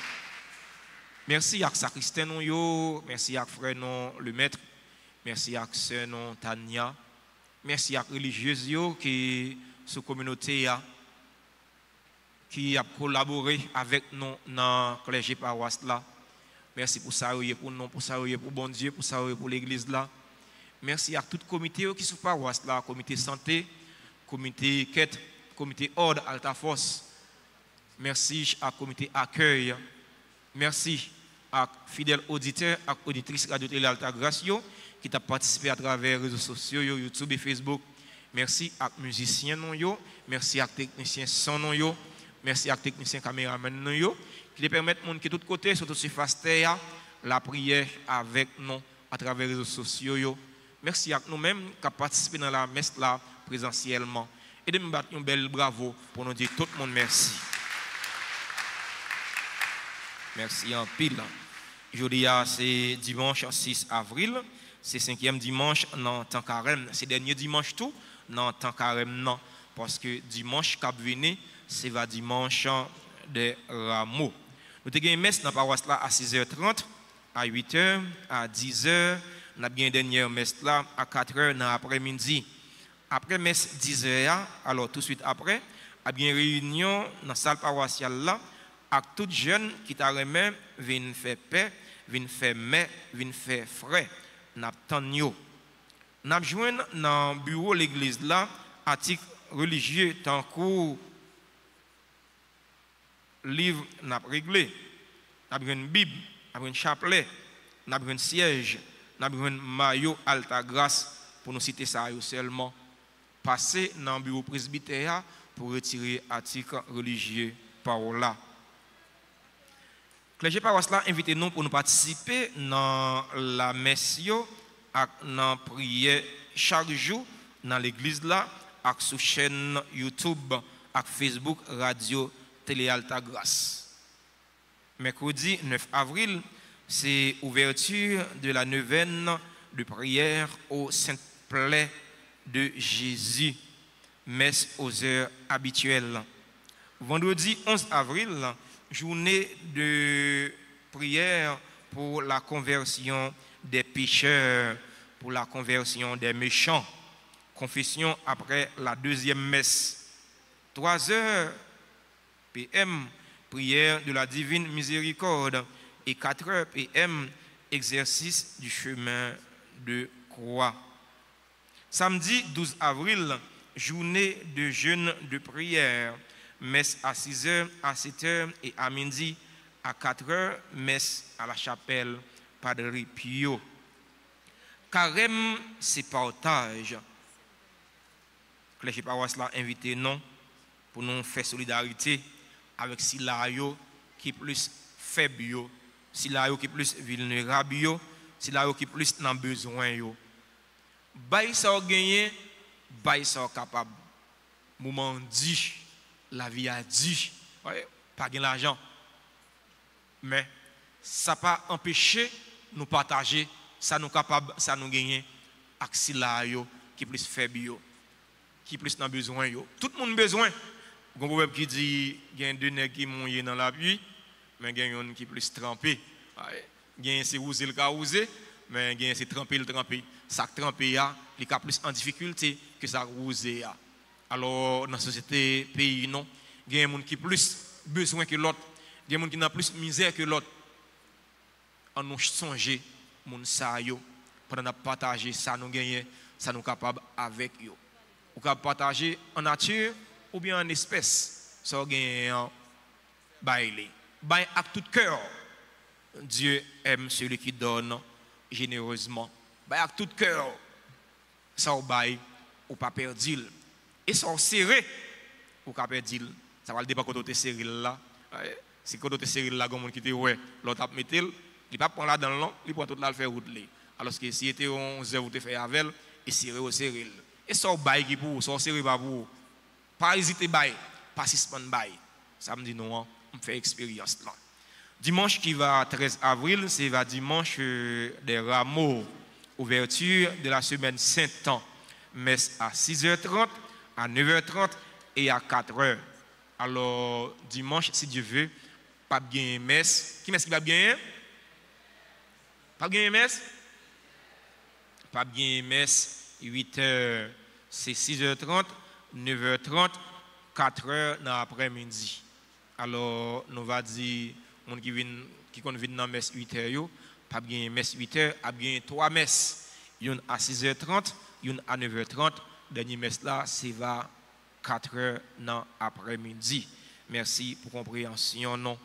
Merci à Sacristain, merci à frère non, le maître. Merci à sœur non, Tania. Merci à religieuse qui sous communauté qui a collaboré avec nous dans le collège paroisse là. Merci pour ça pour nous, pour ça pour bon Dieu, pour ça pour l'église là. Merci à tout comité qui sous paroisse là, comité santé, comité quête, comité ordre Alta Force. Merci à comité accueil. Merci à fidèles auditeurs et auditrices Radio Télé Alta Grâce qui ont participé à travers les réseaux sociaux, YouTube et Facebook. Merci à musiciens non merci à techniciens son non merci à techniciens caméramans non qui permettent monde qui de tous côtés sur toute surface terre la prière avec nous à travers les réseaux sociaux. Merci à nous-mêmes qui avons participé dans la messe là présentiellement et de me battre un bel bravo pour nous dire tout le monde merci. Merci en pile. Aujourd'hui, c'est dimanche 6 avril. C'est 5e dimanche dans temps carême. C'est dernier dimanche tout dans temps carême non. Parce que dimanche cap venu, c'est le dimanche des rameaux. Nous avons une messe dans la paroisse là à 6h30, à 8h, à 10h. Nous avons une dernière messe là à 4h dans l'après-midi. Après messe 10h, alors tout de suite après, il y a une réunion dans la salle paroissiale là. Avec tout jeune qui t'a remis, viennent faire paix, viennent faire mai, viennent faire frais. Nous avons joint dans le bureau de l'église là, article religieux, tant que livre n'a réglé. Nous avons une Bible, nous avons un chapelet, nous avons un siège, nous avons un maillot Alta Grâce, pour nous citer ça seulement. Passer dans le bureau presbytère pour retirer article religieux par là. Le clergé paroisse là invite nous pour nous participer dans la messe et dans la prière chaque jour dans l'église là avec sur chaîne YouTube, avec Facebook, Radio, Télé Alta Grâce. Mercredi 9 avril, c'est ouverture de la neuvaine de prière au Sainte-Plaie de Jésus, messe aux heures habituelles. Vendredi 11 avril, journée de prière pour la conversion des pécheurs, pour la conversion des méchants. Confession après la deuxième messe. 3 heures p.m., prière de la divine miséricorde. Et 4 heures p.m., exercice du chemin de croix. Samedi 12 avril, journée de jeûne de prière. Messe à 6 heures, à 7 heures et à midi. À 4 heures, messe à la chapelle Padre Pio. Carême, c'est partage. Clergé paroisse l'a invité non pour nous faire solidarité avec Silayo qui est plus faible, Silayo qui est plus vulnérable, Silayo qui est plus dans besoin. Bay ça gagné, bay ça capable. Moment dit, la vie a dit, pas gain l'argent. Mais ça pas empêcher nous partager, ça nous capable, ça nous gagner avec Silayo qui est plus faible, qui est plus dans besoin. Tout le monde a besoin. Il y a un proverbe qui dit qu'il y a 2 nègres qui mouillent dans la pluie, mais il y a un qui est plus trempé. Il y a un c'est ousé le cas ousé, mais il y a un c'est trempé le trempé. Ça trempé, il est plus en difficulté que ça ousé. Alors, dans la société, pays, non, il y a un monde qui a plus besoin que l'autre, il y a un monde qui a plus misère que l'autre. On nous songer, mon sa yo, pendant de partager ça nous gagnons, ça nous capable avec yo. Ou capable partager en nature ou bien en espèce, ça gagne bailler. Bailler avec tout cœur. Dieu aime celui qui donne généreusement. Bailler avec tout cœur. Ça baille ou pas perdre. Et ça serré ou pas perdre. Ça va le dépend quand tu es serré là. Si quand tu es serré là, comme on qui te ouais, l'autre a mettre, il pas prendre là dans le long, il prend tout là le faire route. Alors que si était 11 heures vous te fait avec et serré au serré. Et ça baille qui pour, ça serré pas pour. Pas hésiter bail, pas suspendre bail. Samedi non, on fait expérience là. Dimanche qui va 13 avril, c'est va dimanche des rameaux, ouverture de la semaine Saint-Temps. Messe à 6h30, à 9h30 et à 4h. Alors dimanche si Dieu veut, pas bien messe. Qui est-ce qui va bien? Pas bien messe? Pas bien messe 8h, c'est 6h30. 9h30, 4h dans l'après-midi. Alors, nous va dire, les gens qui viennent dans la messe 8h, pas bien messe 8h, a bien 3 messes. Une à 6h30, une à 9h30. Dernière messe là, c'est va 4h dans l'après-midi. Merci pour compréhension. Non.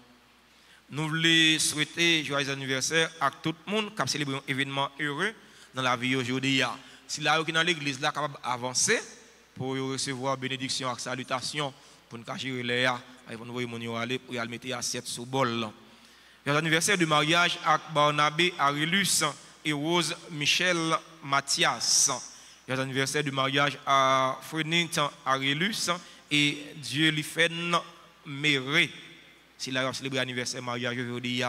Nous voulons souhaiter joyeux anniversaire à tout le monde qui a célébré un événement heureux dans la vie aujourd'hui. Si là, qui dans l'église là capable d'avancer, pour recevoir bénédiction et salutation pour nous cacher les ya pour nous voir mon aller pour y aller mettre assiette sous bol. L'anniversaire du mariage avec Barnabé Arilus et Rose Michel Mathias. L'anniversaire du mariage à Frenit Arilus et Dieu Lifen Méré. C'est là célébrer l'anniversaire mariage aujourd'hui.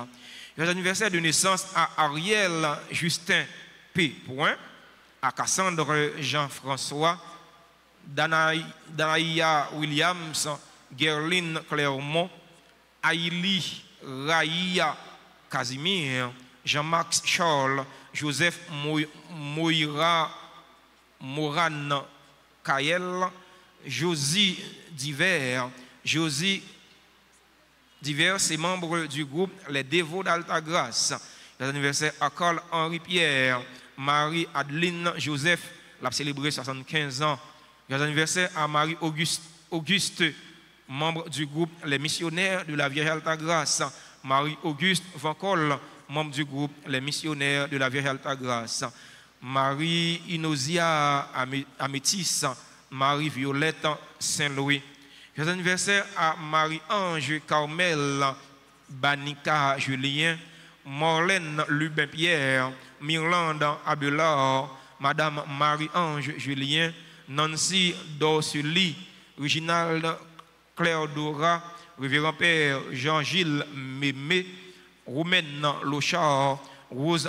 L'anniversaire de naissance à Ariel Justin P. à Cassandre Jean-François, Danaïa Williams, Gerline Clermont, Aïli Raïa Casimir, Jean-Max Charles, Joseph Moira Moran Kael, Josie Divers, Josie Divers, et membres du groupe Les Dévots d'Altagrace. L'anniversaire à Carl Henri Pierre, Marie-Adeline Joseph, l'a célébré 75 ans. L'anniversaire à Marie-Auguste, membre du groupe Les Missionnaires de la Vierge Altagrace. Marie-Auguste Vancol, membre du groupe Les Missionnaires de la Vierge Altagrace. Marie-Inosia Amétis, Marie-Violette Saint-Louis. L'anniversaire à Marie-Ange Carmel Banika Julien, Morlaine Lubin-Pierre, Mirlande Abelard, Madame Marie-Ange Julien, Nancy Dorsuli, Reginald Claire Dora, Révérend Père Jean-Gilles Mémé, Romaine Lochard, Rose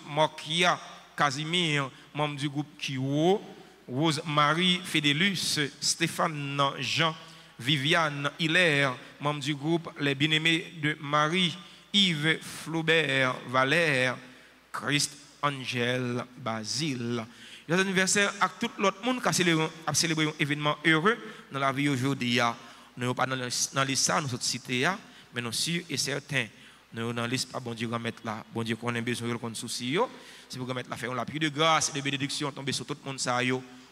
Marquia Casimir, membre du groupe Kiwo, Rose Marie Fédélus, Stéphane Jean, Viviane Hilaire, membre du groupe Les Bien-Aimés de Marie, Yves Flaubert Valère, Christ Angèle Basile. Les anniversaires à tout l'autre monde qui a célébré un événement heureux dans la vie aujourd'hui. Nous ne sommes pas dans la liste, nous sommes cités, mais nous sommes sûrs et certains. Nous sommes dans la liste, pas bon Dieu remettre là. Bon Dieu qu'on a besoin de soucis. C'est pour remettre la faire la pluie de grâce et de bénédiction tomber sur tout le monde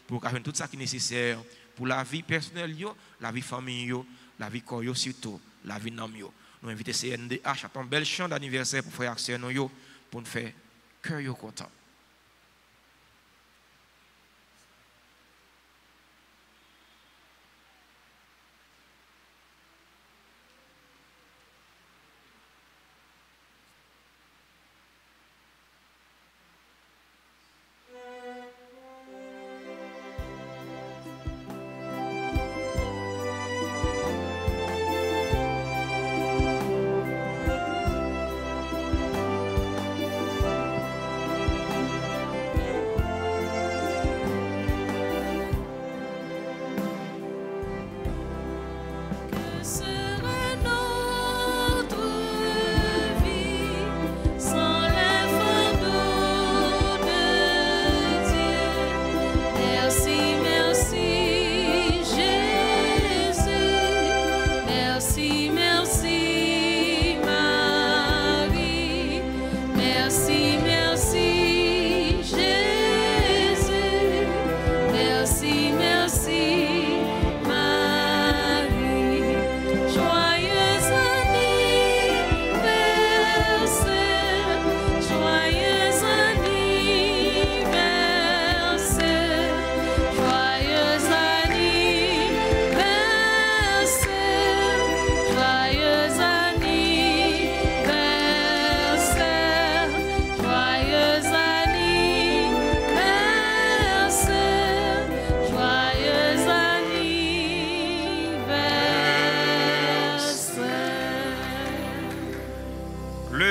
pour faire tout ça qui est nécessaire pour la vie personnelle, la vie famille, la vie corps, surtout la vie nam. Nous invitons CNDH à un bel chant d'anniversaire pour faire action pour nous faire cœur content.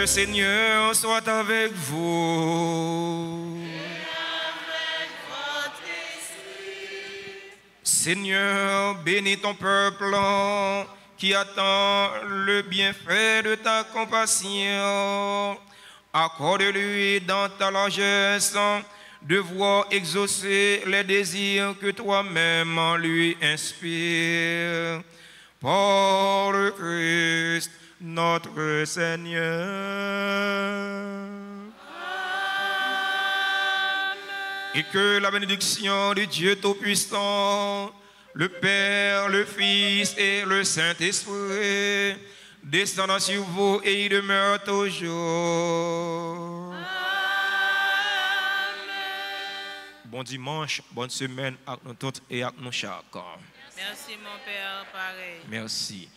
Le Seigneur soit avec vous. Et avec votre esprit. Seigneur, bénis ton peuple qui attend le bienfait de ta compassion. Accorde-lui dans ta largesse de voir exaucer les désirs que toi-même lui inspires. Par le Christ, notre Seigneur. Amen. Et que la bénédiction de Dieu Tout-Puissant, le Père, le Fils et le Saint-Esprit descendent sur vous et y demeurent toujours. Amen. Bon dimanche, bonne semaine à nous tous et à nous chacun. Merci mon Père, pareil. Merci.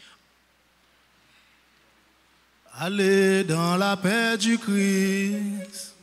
Allez dans la paix du Christ.